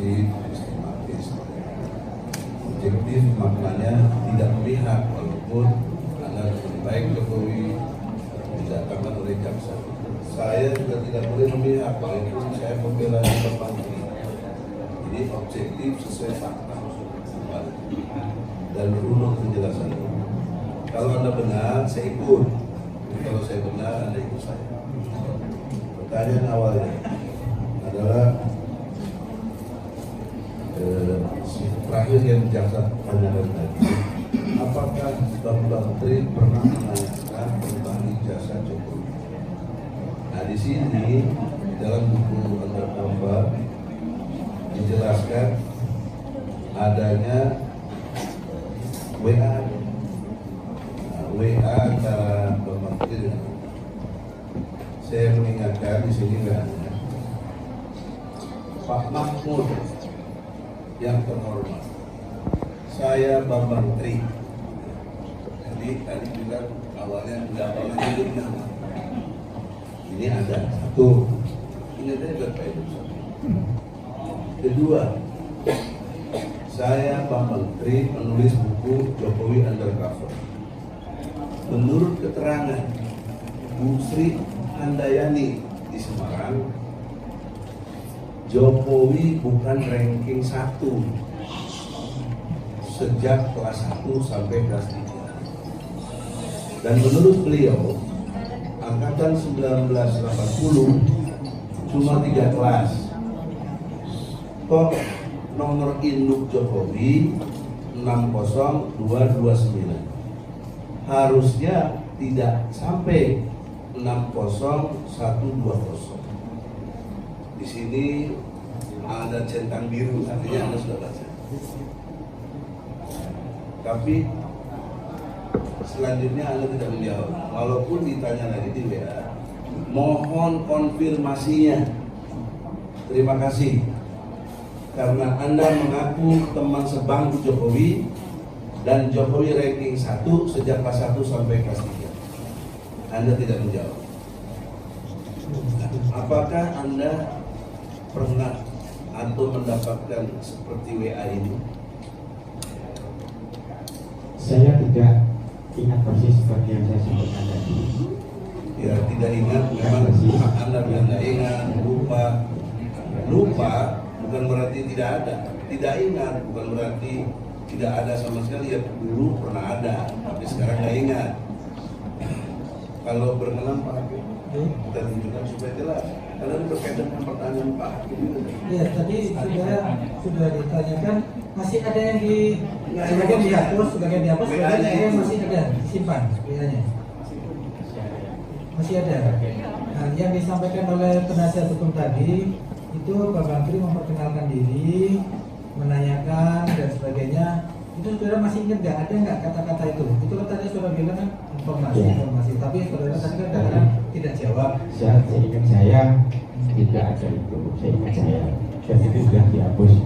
objektif, sistematis. Objektif maknanya tidak memihak, walaupun Anda lebih baik Jokowi didatangkan oleh jaksa. Saya juga tidak boleh memihak, walaupun saya membela Bapak Menteri. Ini objektif sesuai fakta dan berunut penjelasan. Kalau Anda benar, saya ikut. Kalau saya benar, Anda ikut saya. Pertanyaan awalnya adalah terakhir yang jaksa tanyakan tadi, apakah Bapak Menteri pernah menanyakan tentang ijazah Jokowi? Nah, di sini dalam buku undercover dijelaskan adanya WA antara Bapak Menteri dengan saya mengingatkan di sini nggak hanya Pak Mahfud yang terhormat, saya Bapak Menteri. Jadi tadi bilang awalnya nyebut nama. Ini ada satu, ini ada berkait. Kedua, saya Bapak Menteri menulis buku Jokowi Undercover. Menurut keterangan Bu Sri Handayani di Semarang, Jokowi bukan ranking 1 sejak kelas 1 sampai kelas 3. Dan menurut beliau, angkatan 1980 cuma 3 kelas. Kok nomor induk Jokowi 60229. Harusnya tidak sampai 60120. Di sini ada centang biru, artinya Anda sudah baca. Tapi selanjutnya Anda tidak menjawab, walaupun ditanya lagi di WA. Mohon konfirmasinya. Terima kasih karena Anda mengaku teman sebangku Jokowi dan Jokowi ranking 1 sejak kelas 1 sampai kelas 3. Anda tidak menjawab. Apakah Anda pernah atau mendapatkan seperti WA ini? Saya tidak ingat persis seperti yang saya sebutkan tadi. Ya, tidak ingat, memang Anda bilang tidak ingat, lupa. Lupa bukan berarti tidak ada. Tidak ingat bukan berarti tidak ada sama sekali. Ya, dulu pernah ada, tapi sekarang tidak ingat. Kalau berkenan Pak Hakim, kita tunjukkan supaya jelas. Kalau ini berkaitan dengan pertanyaan Pak Hakim. Ya, tadi sudah ditanyakan, masih ada yang sebagian dihapus, sebagian dihapus, sebagian yang masih ada simpan WA-nya. Masih ada. Nah, yang disampaikan oleh penasihat hukum tadi itu Bapak Menteri memperkenalkan diri, menanyakan dan sebagainya. Itu saudara masih ingat nggak, ada nggak kata-kata itu? Itu kan tadi saudara bilang kan informasi, tapi saudara tadi kan katakan tidak jawab. Saya ingat saya tidak ada itu, saya ingat saya. Dan itu sudah dihapus,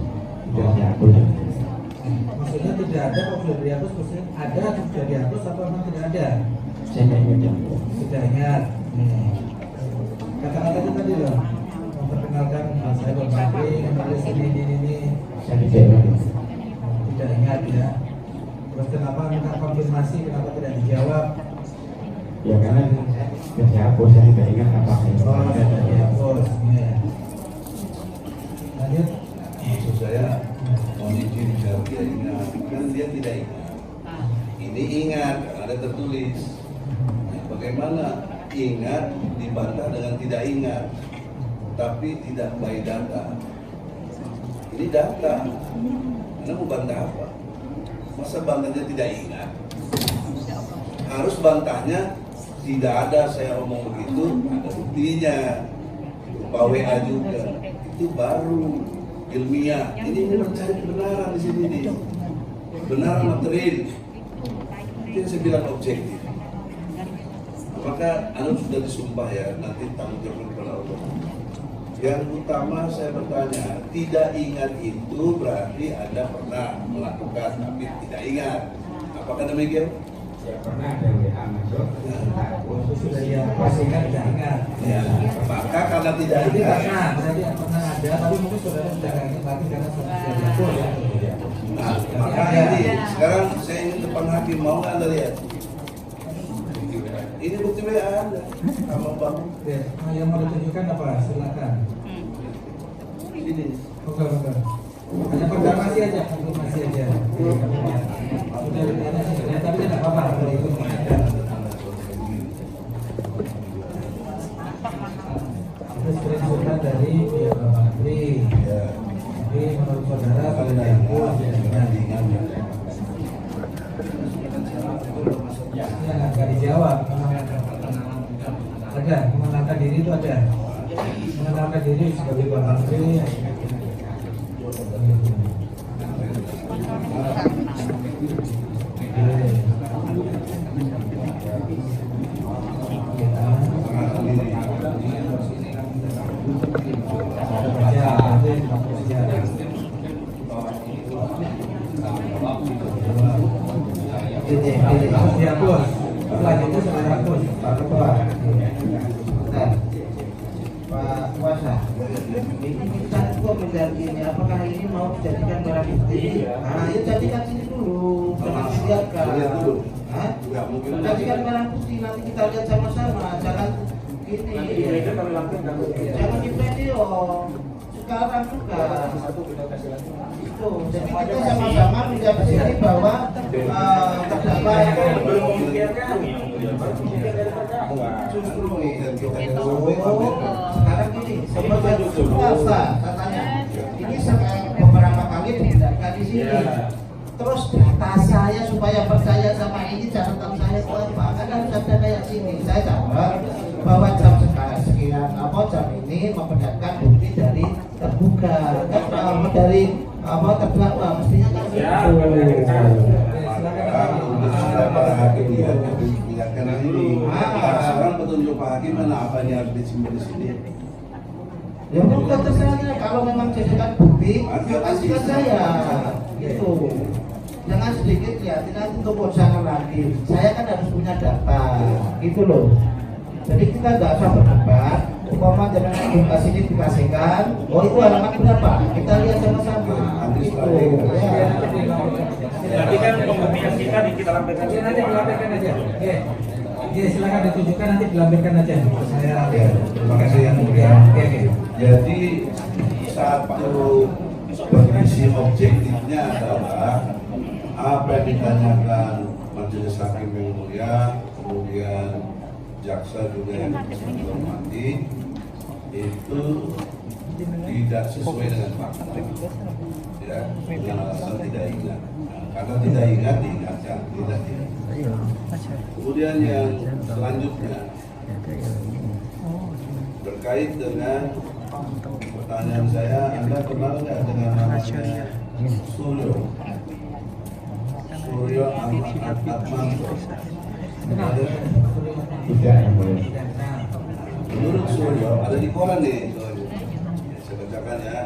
Maksudnya tidak ada, kalau sudah dihapus, maksudnya ada atau sudah dihapus atau memang tidak ada? Saya tidak ingat. Tidak ingat. Kata-kata itu tadi loh, memperkenalkan saya Bapak Menteri, menulis ini. Saya tidak ingat. Tidak ingat ya. Terus kenapa minta konfirmasi, kenapa tidak dijawab? Ya karena sudah dihapus, saya tidak ingat apa-apa. Sudah dihapus. Ya. Lanjut. Maksud saya, mohon izin jawab dia ingat, kan dia tidak ingat. Ini ingat, ada tertulis. Nah, bagaimana ingat dibantah dengan tidak ingat, tapi tidak by data. Ini data. Anda mau bantah apa? Masa bantahnya tidak ingat? Harus bantahnya tidak ada saya omong begitu, ada buktinya. Pak WA juga. Itu baru ilmiah. Ini mencari kebenaran di sini nih. Benar material. Itu yang saya bilang objektif. Maka Anda sudah disumpah ya, nanti tanggung jawab kepada Allah. Yang utama saya bertanya, tidak ingat itu berarti Anda pernah melakukan tapi tidak ingat. Apakah demikian? Ya pernah ada WA masuk. Waktu sudah dia pastikan tidak ingat. Ya, maka karena tidak Berarti ingat, pernah, berarti pernah ada, tapi mungkin saudara sudah nggak ingat lagi karena sudah jatuh ya. nah, maka ini sekarang saya ingin depan hakim, mau nggak Anda lihat? Ini bukti WA Anda, sama Bang. Oke, yang mau ditunjukkan apa? Silakan. Ini. Oke. Hanya konfirmasi aja, konfirmasi aja. Sudah ditanya sebenarnya, tapi tidak apa-apa kalau itu mengajar. Itu screenshot dari pihak Bapak Menteri. Ya. Jadi menurut saudara pada itu ya nggak dijawab. Ada mengenalkan diri itu ada. Mengenalkan diri sebagai Bapak Menteri. Dihapus. Selanjutnya saya hapus. Pak Ketua. Nah, Pak Kuasa, ini kita kok ini apakah ini mau dijadikan barang bukti? Nah, ya jadikan sini dulu, jangan dilihatkan. Lihat dulu. Hah? Enggak mungkin. Jadikan barang bukti, nanti kita lihat sama-sama, jangan ini. Jangan di video. Sekarang juga. Itu, jadi kita sama-sama menjadi sini bahwa terdakwa justru sekarang gini sebagai kuasa katanya ini beberapa kali ditindak di sini terus data saya supaya percaya sama ini catatan saya itu apa kan harus ada kayak sini saya jawab bahwa jam sekian jam ini memperlihatkan bukti dari terduga kan dari terdakwa mestinya kan Para hakim lihatkan ini. Sekarang petunjuk Pak Hakim mana apa yang harus disimpan di sini? Ya bukan terserah kalau memang jadikan bukti, kasihkan saya. Gitu. Jangan sedikit lihat, nanti untuk bocoran lagi. Saya kan harus punya data, gitu loh. Jadi kita nggak usah berdebat. Umpama jangan buka sini dikasihkan. Oh itu halaman berapa? Kita lihat sama-sama. Gitu. Ya. Berarti kan pembuktian kita lampirkan. Oke, nanti dilampirkan aja. Oke, silakan ditunjukkan nanti dilampirkan aja. Saya Terima kasih yang mulia. Oke. Jadi satu kondisi objektifnya adalah apa yang ditanyakan majelis hakim yang mulia, kemudian jaksa juga yang menghormati itu tidak sesuai dengan fakta, ya, dengan alasan tidak ingat. Karena tidak ingat diingatkan, tidak ingat. Kemudian yang selanjutnya terkait dengan pertanyaan saya, Anda kenal nggak dengan namanya Suryo Ahmad Atmanto? Tidak yang boleh. Menurut Suryo, ada di koran nih, saya bacakan ya.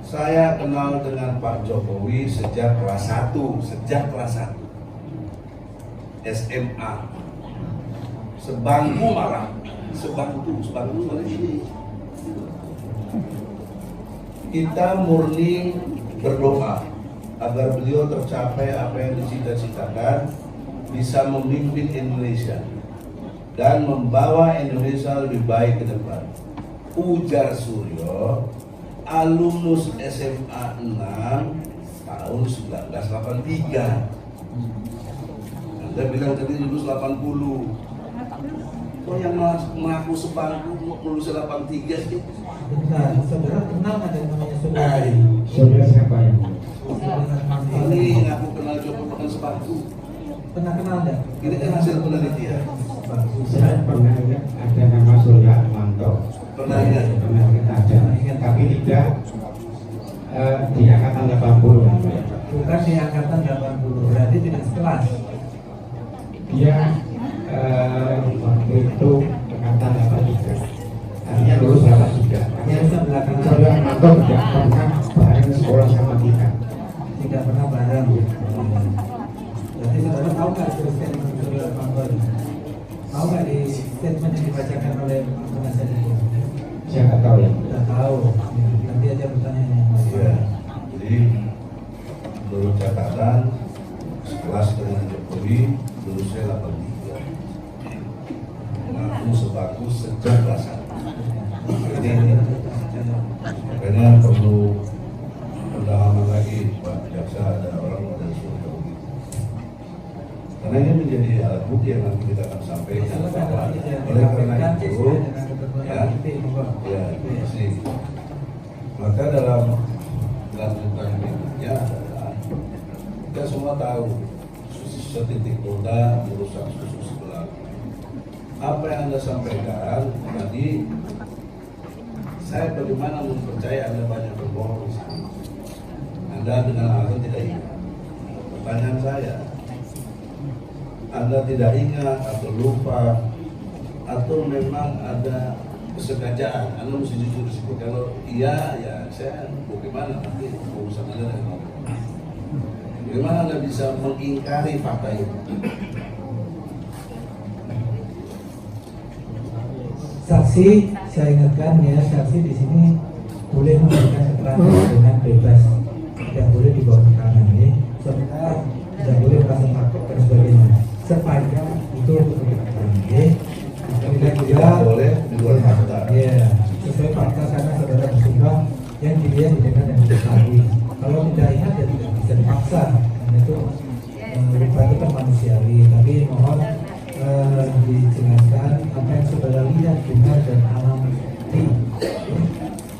Saya kenal dengan Pak Jokowi sejak kelas 1, SMA. Sebangku malah, sebangku seperti ini. Kita murni berdoa agar beliau tercapai apa yang dicita-citakan, bisa memimpin Indonesia dan membawa Indonesia lebih baik ke depan. Ujar Suryo, alumnus SMA 6 tahun 1983. Anda bilang tadi lulus 80. Kok yang mengaku sebangku lulus 83 sih? Bentar, saudara kenal nggak dengan namanya saudara? Saudara siapa yang Ini ngaku kenal Jokowi bukan sebangku. Pernah kenal nggak? Ini kan hasil penelitian. saya pernah lihat ada nama Surya Atmanto. Pernah lihat? Pernah kita ada, tapi tidak di angkatan 80. Bukan di angkatan 80, berarti tidak sekelas. Dia waktu itu angkatan 83. Artinya lulus 83. Biasa belakangan Surya Atmanto tidak pernah bareng sekolah sama kita. tidak pernah bareng. Berarti saudara tahu nggak terus statement yang dibacakan oleh Pak Penasihat Hukum? Saya nggak tahu ya. Tidak tahu. Nanti aja bertanya. Ya, jadi menurut catatan sekelas dengan Jokowi dulu saya 83 mengaku sebagus sejak kelas 1. Ini makanya perlu pendalaman lagi Pak Jaksa, ada orang dari surga begitu. Karena ini menjadi alat bukti yang nanti kita akan sampaikan. Oleh karena itu, ya, masih. Maka dalam lanjutan berikutnya adalah kita semua tahu setitik Polda merusak susu sebelah. Apa yang Anda sampaikan tadi, saya bagaimana mempercaya Anda banyak berbohong di sana. Anda dengan alasan tidak ingat. Pertanyaan saya, Anda tidak ingat atau lupa atau memang ada kesengajaan? Anda mesti jujur di situ. Kalau iya, ya saya bagaimana nanti urusan Anda dengan Allah. Bagaimana Anda bisa mengingkari fakta itu? Saksi, saya ingatkan ya, saksi di sini boleh memberikan keterangan dengan bebas, tidak boleh dibawa ke kanan ya. Serta tidak boleh merasa takut dan sebagainya. Sepanjang itu keterangan ya. Kemudian juga Tidak boleh di luar fakta. ya, sesuai fakta karena saudara bersumpah yang dilihat didengar dan diketahui. Kalau tidak ingat ya tidak bisa dipaksa. Dan itu lupa itu kan manusiawi. Tapi mohon dijelaskan apa yang saudara lihat, dengar dan alami.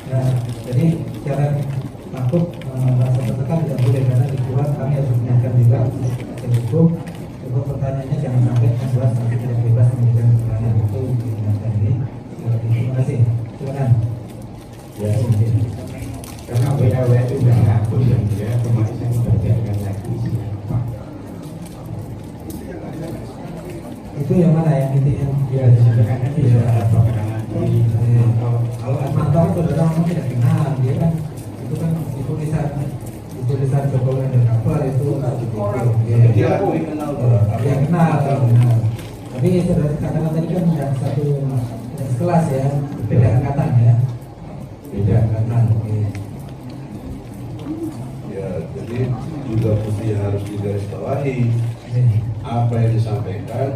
Nah, jadi jangan takut merasa tertekan, tidak boleh karena di luar kami harus menyiapkan juga hukum. Coba pertanyaannya jangan sampai membuat nanti tidak bebas memberikan keterangan. Itu dijelaskan ini. Terima kasih. Silakan. Ya, mungkin. Karena WAW itu sudah ngaku dan dia kemarin saya membacakan lagi siapa. Itu yang mana yang intinya? Ya, disampaikan tadi sudah ada peperangan di Kalau Asmanto saudara memang tidak kenal, dia kan itu kan tulisan Jokowi dan Kapal itu Dia akui kenal dia kenal. Tapi saudara katakan tadi kan yang satu kelas ya, beda angkatan ya, beda angkatan. Ya, jadi juga mesti harus digarisbawahi apa yang disampaikan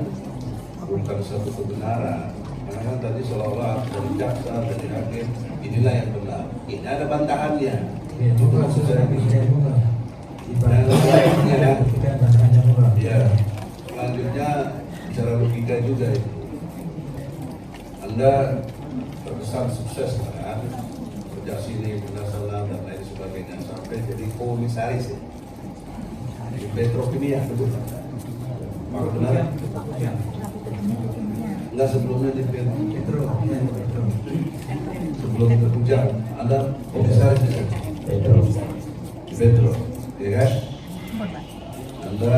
bukan satu kebenaran. Karena kan tadi seolah-olah dari jaksa, dari hakim, inilah yang benar. Ini ada bantahannya. Ya, Itu maksud saya. Ibarat Ya, selanjutnya secara logika juga itu. Anda terkesan sukses kan, kerja sini, nasional dan lain sebagainya sampai jadi komisaris ya. Di Petrokimia betul. Pak benar ya? Enggak, sebelumnya di Petro. Sebelum terhujan, Anda komisaris di sana. Petro, ya kan? Anda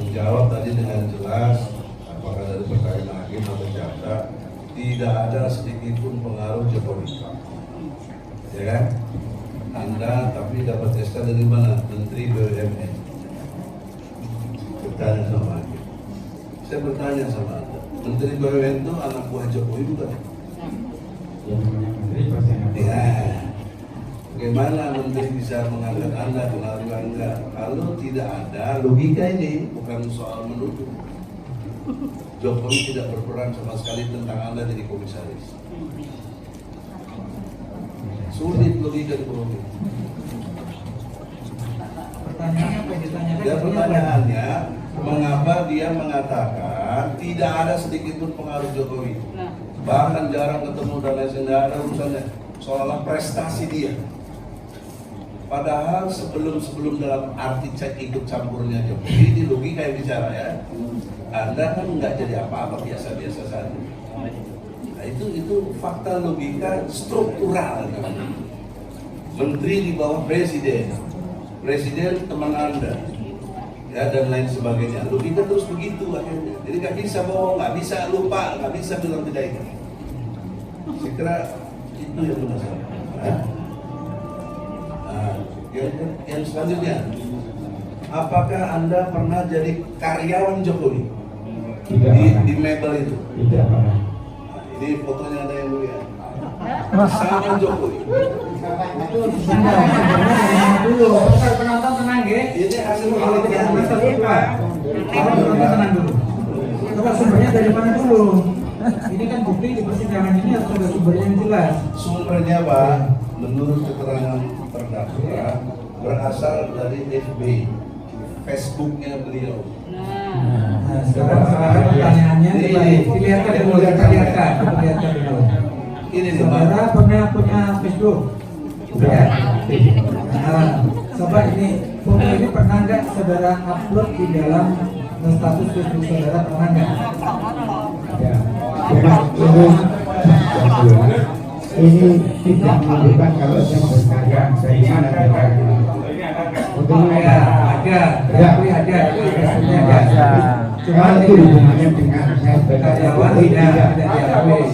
menjawab tadi dengan jelas, apakah dari perkara hakim atau jaksa, tidak ada sedikit pun pengaruh Jokowi, ya kan? Anda tapi dapat SK dari mana? Menteri BUMN. Bertanya sama hakim. Saya bertanya sama Anda, Menteri BUMN itu anak buah Jokowi bukan? yang namanya menteri pasti Ya. Bagaimana menteri bisa mengangkat Anda, melalui Anda? Kalau tidak ada logika ini, bukan soal menuduh. Jokowi tidak berperan sama sekali tentang Anda jadi komisaris. Sulit logika ekonomi. Pertanyaannya apa yang ditanyakan? Dan pertanyaannya, mengapa dia mengatakan tidak ada sedikit pun pengaruh Jokowi? Bahkan jarang ketemu dan lain sebagainya, ada urusannya. Seolah prestasi dia. Padahal sebelum dalam arti cek ikut campurnya Jokowi, di logika yang bicara ya, Anda kan nggak jadi apa-apa, biasa-biasa saja. Nah, itu fakta logika struktural. Menteri di bawah presiden teman Anda, ya dan lain sebagainya. Logika terus begitu akhirnya. Jadi nggak bisa bohong, nggak bisa lupa, nggak bisa bilang tidak ingat. Saya kira itu yang benar. Yang selanjutnya, apakah Anda pernah jadi karyawan Jokowi Tidak pernah. di Mebel itu? Tidak pernah. Ini fotonya ada yang mulia. Sama Jokowi. Itu sebenarnya dulu. Penonton tenang ya. Ini hasil Kalau tidak penelitian. bisa lupa. Kalau penonton tenang dulu. Coba sumbernya dari mana dulu? Ini kan bukti di persidangan ini harus ada sumbernya yang jelas. Sumbernya Pak, menurut keterangan terdakwa berasal dari FB, Facebooknya beliau. Nah, sekarang pertanyaannya dilihatkan dulu, diperlihatkan dulu. Ini nih Pak. Saudara pernah punya Facebook? Ya. Nah, coba ini foto ini pernah nggak saudara upload di dalam status Facebook saudara, pernah nggak? Ya, ini tidak menunjukkan kalau saya berkarya saya mana berkarya. Ya, ada, ada. Cuma itu hubungannya dengan saya Karyawan tidak diakui.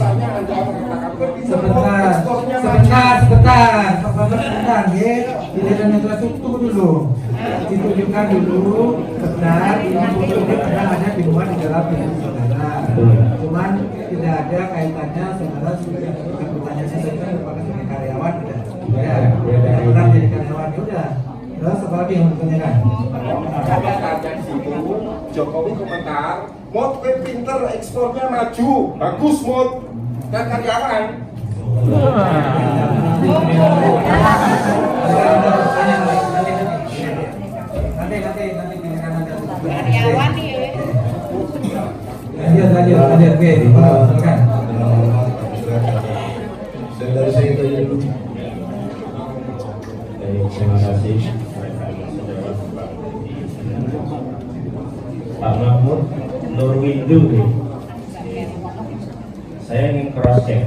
Sebentar, Pak Bambang sebentar, ya. Giliran yang kelas itu tunggu dulu. Ditunjukkan dulu, benar, ini foto ini pernah ada dimuat di dalam video saudara. Cuman tidak ada kaitannya saudara sebagai bertanya saya kan merupakan sebagai karyawan, tidak. Ya, tidak pernah jadi karyawan, ya udah. Terus apa lagi yang ditanyakan? Dari situ Jokowi komentar, Mod gue pinter, ekspornya maju, bagus Mod, dan karyawan. Karyawan nih. Lanjut, oke, silakan. Dari saya itu aja dulu. Terima kasih Pak Mahmud Nurwindu. Saya ingin cross check